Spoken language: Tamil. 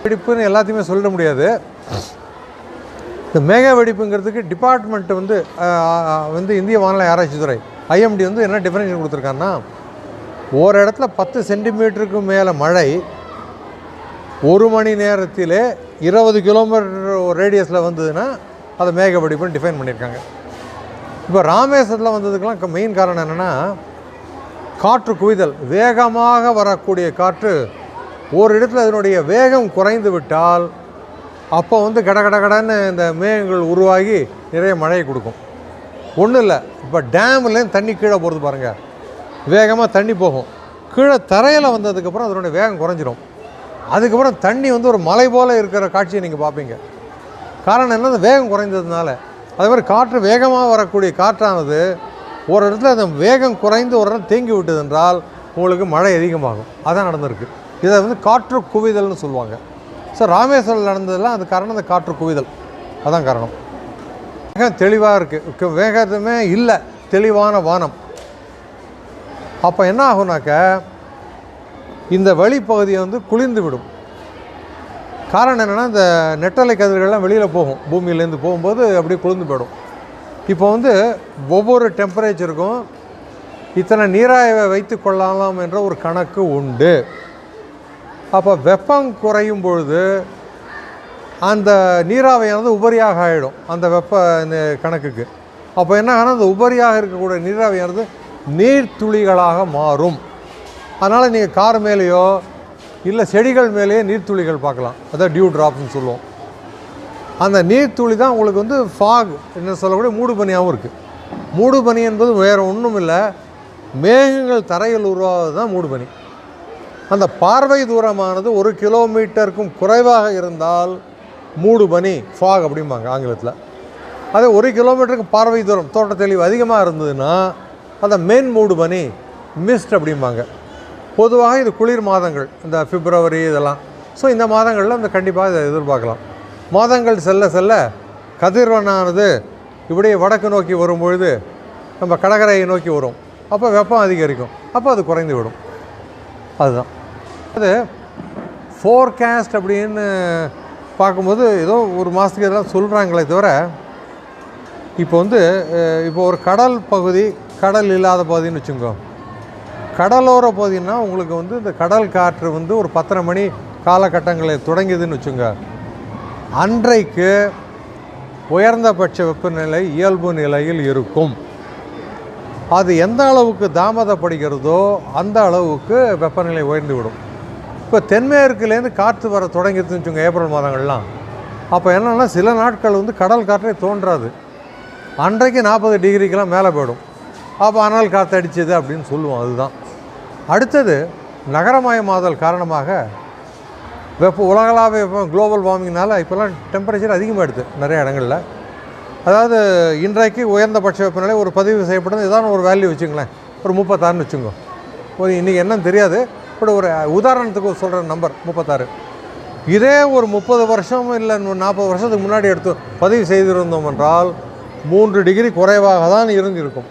வெடிப்புன்னு எல்லாத்தையுமே சொல்ல முடியாது. இந்த மேக வெடிப்புங்கிறதுக்கு டிபார்ட்மெண்ட் வந்து இந்திய வானிலை ஆராய்ச்சித்துறை IMD என்ன டெஃபினேஷன் கொடுத்துருக்காங்கன்னா, ஒரு இடத்துல 10 சென்டிமீட்டருக்கு மேலே மழை 1 மணி நேரத்திலே 20 கிலோமீட்டர் ரேடியஸில் வந்ததுன்னா அதை மேக வெடிப்புன்னு டிஃபைன் பண்ணியிருக்காங்க. இப்போ ராமேஸ்வரத்தில் வந்ததுக்கெல்லாம் மெயின் காரணம் என்னென்னா, காற்று குவிதல், வேகமாக வரக்கூடிய காற்று ஒரு இடத்துல அதனுடைய வேகம் குறைந்து விட்டால் அப்போ கடன்னு இந்த மேகங்கள் உருவாகி நிறைய மழையை கொடுக்கும். ஒன்றும் இல்லை, இப்போ டேம்லேருந்து தண்ணி கீழே போகிறது பாருங்கள், வேகமாக தண்ணி போகும், கீழே தரையில் வந்ததுக்கப்புறம் அதனுடைய வேகம் குறைஞ்சிரும். அதுக்கப்புறம் தண்ணி ஒரு மலை போல் இருக்கிற காட்சியை நீங்கள் பார்ப்பீங்க. காரணம் என்ன, அந்த வேகம் குறைந்ததுனால. அதே மாதிரி காற்று வேகமாக வரக்கூடிய காற்றானது ஒரு இடத்துல அந்த வேகம் குறைந்து ஒரு இடம் தேங்கி விட்டது என்றால் உங்களுக்கு மழை அதிகமாகும். அதான் நடந்திருக்கு. இதை காற்று குவிதல்னு சொல்லுவாங்க. ஸோ ராமேஸ்வரம் நடந்ததெல்லாம் அது காரணம் அந்த காற்று குவிதல், அதான் காரணம். வேகம் தெளிவாக இருக்குது, வேகத்துமே இல்லை, தெளிவான வானம். அப்போ என்ன ஆகுனாக்க இந்த வழிப்பகுதியை குளிர்ந்து விடும். காரணம் என்னென்னா, இந்த நெட்டலை கதிர்கள்லாம் வெளியில் போகும், பூமியிலேருந்து போகும்போது அப்படியே குளிர்ந்து போயிடும். இப்போ ஒவ்வொரு டெம்பரேச்சருக்கும் இத்தனை நீராய்வை வைத்து கொள்ளலாம் என்ற ஒரு கணக்கு உண்டு. அப்போ வெப்பம் குறையும் பொழுது அந்த நீராவியானது உபரியாக ஆகிடும் அந்த இந்த கணக்குக்கு. அப்போ என்ன ஆனால் அந்த உபரியாக இருக்கக்கூடிய நீராவியானது நீர்த்துளிகளாக மாறும். அதனால் நீங்கள் கார் மேலேயோ இல்லை செடிகள் மேலேயே நீர்த்துளிகள் பார்க்கலாம், அதான் டியூ ட்ராப்ஸ்னு சொல்லுவோம். அந்த நீர்த்துளி தான் உங்களுக்கு ஃபாக் என்ன சொல்லக்கூடிய மூடுபனியாகவும் இருக்குது. மூடுபனி என்பது வேறு ஒன்றும் இல்லை, மேகங்கள் தரையில் உருவாவது தான் மூடுபனி. அந்த பார்வை தூரமானது 1 கிலோமீட்டருக்கும் குறைவாக இருந்தால் மூடுபனி, ஃபாக் அப்படிம்பாங்க ஆங்கிலத்தில். அதே 1 கிலோமீட்டருக்கு பார்வை தூரம் தோட்ட தெளிவு அதிகமாக இருந்ததுன்னா அந்த மென் மூடுபனி, மிஸ்ட் அப்படிம்பாங்க. பொதுவாக இது குளிர் மாதங்கள், இந்த பிப்ரவரி இதெல்லாம். ஸோ இந்த மாதங்களில் கண்டிப்பாக இதை எதிர்பார்க்கலாம். மாதங்கள் செல்ல செல்ல கதிர்வனானது இப்படியே வடக்கு நோக்கி வரும்பொழுது நம்ம கடற்கரையை நோக்கி வரும், அப்போ வெப்பம் அதிகரிக்கும், அப்போ அது குறைந்து விடும். அதுதான் அது ஃபோர்காஸ்ட் அப்படின்னு பார்க்கும்போது ஏதோ ஒரு மாதத்துக்கு இதெல்லாம் சொல்கிறாங்களே தவிர, இப்போ ஒரு கடல் பகுதி, கடல் இல்லாத பகுதின்னு வச்சுக்கோ, கடலோர பகுதின்னா உங்களுக்கு இந்த கடல் காற்று ஒரு 10:30 மணி காலகட்டங்களில் தொடங்கியதுன்னு வச்சுங்க, அன்றைக்கு உயர்ந்தபட்ச வெப்பநிலை இயல்பு நிலையில் இருக்கும். அது எந்த அளவுக்கு தாமதப்படுகிறதோ அந்த அளவுக்கு வெப்பநிலை உயர்ந்து விடும். இப்போ தென்மேற்குலேருந்து காற்று வர தொடங்கிடுதுன்னு வச்சுங்க, ஏப்ரல் மாதங்கள்லாம். அப்போ என்னென்னா சில நாட்கள் கடல் காற்றே தோன்றாது, அன்றைக்கு 40 டிகிரிக்கெலாம் மேலே போயிடும். அப்போ அனல் காற்று அடித்தது அப்படின்னு சொல்லுவோம். அதுதான் அடுத்தது. நகரமயமாதல் காரணமாக உலகளாவிய குளோபல் வார்மிங்னால இப்போல்லாம் டெம்பரேச்சர் அதிகமாகிடுது நிறைய இடங்களில். அதாவது இன்றைக்கு உயர்ந்தபட்ச வெப்பநிலை ஒரு பதிவு செய்யப்படுது, இதான ஒரு வேல்யூ வச்சுங்களேன், ஒரு 36ன்னு வச்சுங்க. இன்றைக்கி என்னன்னு தெரியாது, பட் ஒரு உதாரணத்துக்கு சொல்கிற நம்பர் 36. இதே ஒரு 30 வருஷம் இல்லை 40 வருஷத்துக்கு முன்னாடி எடுத்து பதிவு செய்திருந்தோம் என்றால் 3 டிகிரி குறைவாக தான் இருந்திருக்கும்.